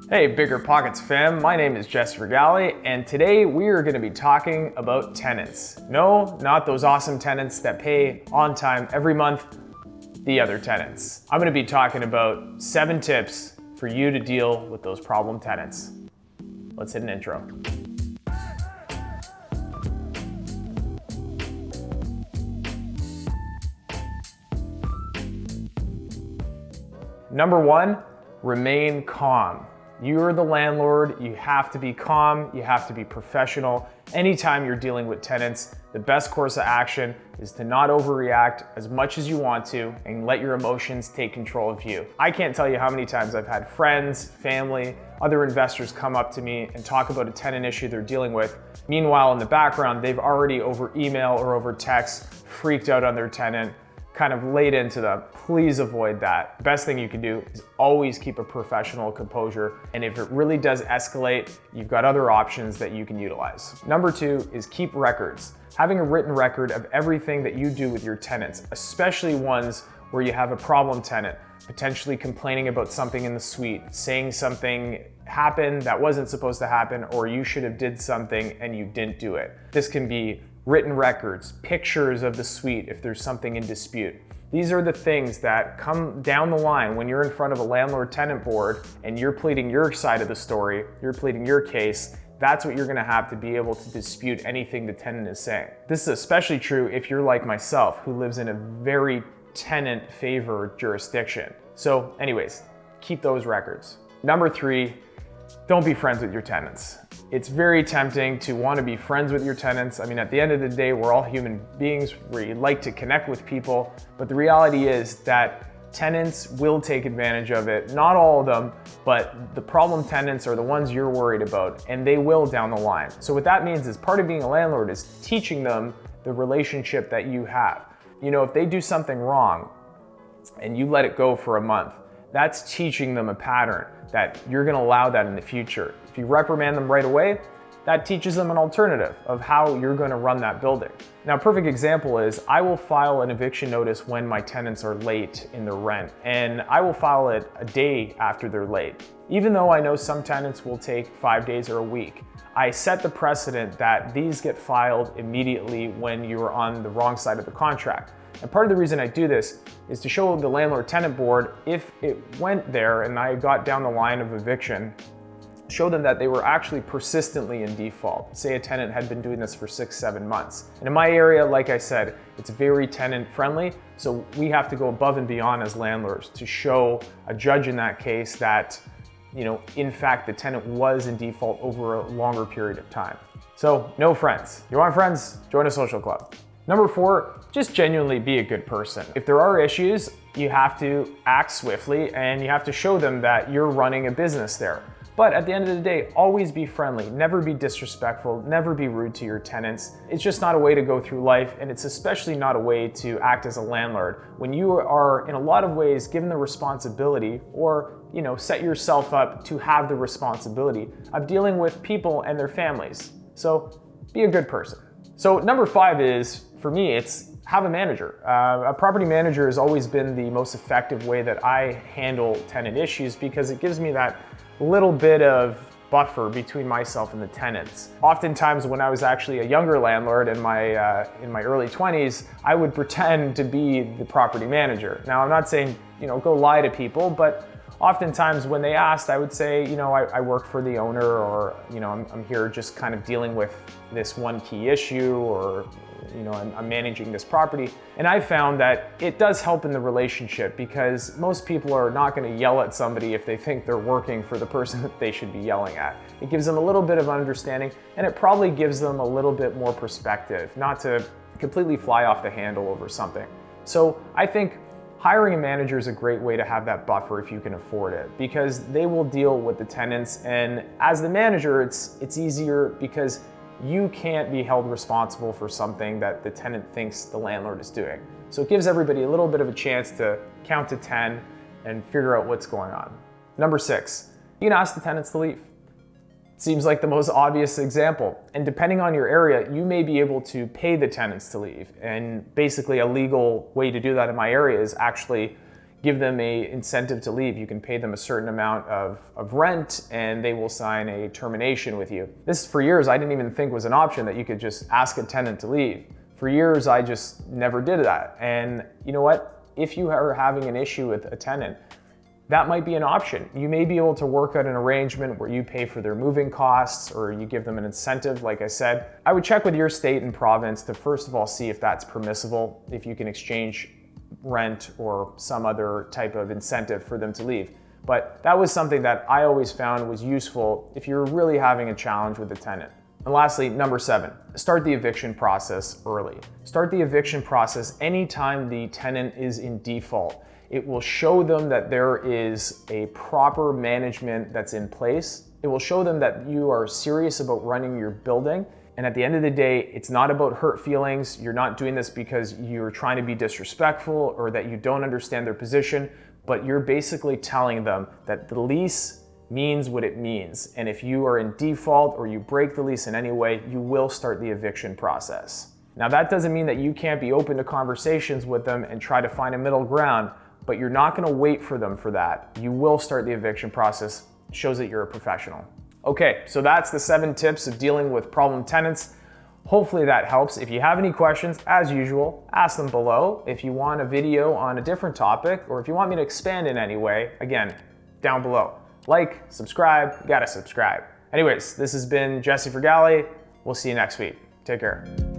Hey BiggerPockets fam, my name is Jesse Fragale, and today we are going to be talking about tenants. No, not those awesome tenants that pay on time every month, the other tenants. I'm going to be talking about 7 tips for you to deal with those problem tenants. Let's hit an intro. Number 1, remain calm. You're the landlord, you have to be calm, you have to be professional. Anytime you're dealing with tenants, the best course of action is to not overreact as much as you want to and let your emotions take control of you. I can't tell you how many times I've had friends, family, other investors come up to me and talk about a tenant issue they're dealing with. Meanwhile, in the background, they've already over email or over text freaked out on their tenant, kind of laid into them. Please avoid that. The best thing you can do is always keep a professional composure. And if it really does escalate, you've got other options that you can utilize. Number 2 is keep records. Having a written record of everything that you do with your tenants, especially ones where you have a problem tenant, potentially complaining about something in the suite, saying something happened that wasn't supposed to happen, or you should have did something and you didn't do it. This can be written records, pictures of the suite if there's something in dispute. These are the things that come down the line when you're in front of a landlord-tenant board and you're pleading your side of the story, you're pleading your case. That's what you're gonna have to be able to dispute anything the tenant is saying. This is especially true if you're like myself, who lives in a very tenant-favored jurisdiction. So anyways, keep those records. Number 3, don't be friends with your tenants. It's very tempting to want to be friends with your tenants. I mean, at the end of the day, we're all human beings where you like to connect with people, but the reality is that tenants will take advantage of it. Not all of them, but the problem tenants are the ones you're worried about, and they will down the line. So what that means is part of being a landlord is teaching them the relationship that you have. You know, if they do something wrong and you let it go for a month, that's teaching them a pattern that you're gonna allow that in the future. If you reprimand them right away, that teaches them an alternative of how you're gonna run that building. Now, a perfect example is I will file an eviction notice when my tenants are late in their rent, and I will file it a day after they're late. Even though I know some tenants will take 5 days or a week, I set the precedent that these get filed immediately when you're on the wrong side of the contract. And part of the reason I do this is to show the landlord-tenant board, if it went there and I got down the line of eviction, show them that they were actually persistently in default. Say a tenant had been doing this for 6-7 months. And in my area, like I said, it's very tenant friendly. So we have to go above and beyond as landlords to show a judge in that case that, you know, in fact, the tenant was in default over a longer period of time. So no friends. You want friends? Join a social club. Number 4, just genuinely be a good person. If there are issues, you have to act swiftly and you have to show them that you're running a business there. But at the end of the day, always be friendly, never be disrespectful, never be rude to your tenants. It's just not a way to go through life, and it's especially not a way to act as a landlord when you are in a lot of ways given the responsibility, or set yourself up to have the responsibility of dealing with people and their families. So be a good person. So number 5 is, for me, it's have a manager. A property manager has always been the most effective way that I handle tenant issues because it gives me that little bit of buffer between myself and the tenants. Oftentimes when I was actually a younger landlord in my early 20s, I would pretend to be the property manager. Now, I'm not saying, go lie to people, but oftentimes when they asked, I would say, I work for the owner, or, I'm here just kind of dealing with this one key issue, or, I'm managing this property. And I found that it does help in the relationship because most people are not going to yell at somebody if they think they're working for the person that they should be yelling at. It gives them a little bit of understanding, and it probably gives them a little bit more perspective, not to completely fly off the handle over something. So I think hiring a manager is a great way to have that buffer if you can afford it, because they will deal with the tenants, and as the manager, it's easier because you can't be held responsible for something that the tenant thinks the landlord is doing. So it gives everybody a little bit of a chance to count to 10 and figure out what's going on. Number 6, you can ask the tenants to leave. Seems like the most obvious example. And depending on your area, you may be able to pay the tenants to leave. And basically a legal way to do that in my area is actually give them a incentive to leave. You can pay them a certain amount of rent and they will sign a termination with you. This, for years, I didn't even think was an option, that you could just ask a tenant to leave. For years, I just never did that. And you know what? If you are having an issue with a tenant, that might be an option. You may be able to work out an arrangement where you pay for their moving costs or you give them an incentive, like I said. I would check with your state and province to first of all see if that's permissible, if you can exchange rent or some other type of incentive for them to leave. But that was something that I always found was useful if you're really having a challenge with a tenant. And lastly, number 7, start the eviction process early. Start the eviction process anytime the tenant is in default. It will show them that there is a proper management that's in place. It will show them that you are serious about running your building. And at the end of the day, it's not about hurt feelings. You're not doing this because you're trying to be disrespectful or that you don't understand their position, but you're basically telling them that the lease means what it means. And if you are in default or you break the lease in any way, you will start the eviction process. Now, that doesn't mean that you can't be open to conversations with them and try to find a middle ground, but you're not gonna wait for them for that. You will start the eviction process. It shows that you're a professional. Okay, so that's the 7 tips of dealing with problem tenants. Hopefully that helps. If you have any questions, as usual, ask them below. If you want a video on a different topic, or if you want me to expand in any way, again, down below. Like, subscribe, you gotta subscribe. Anyways, this has been Jesse Fragale. We'll see you next week. Take care.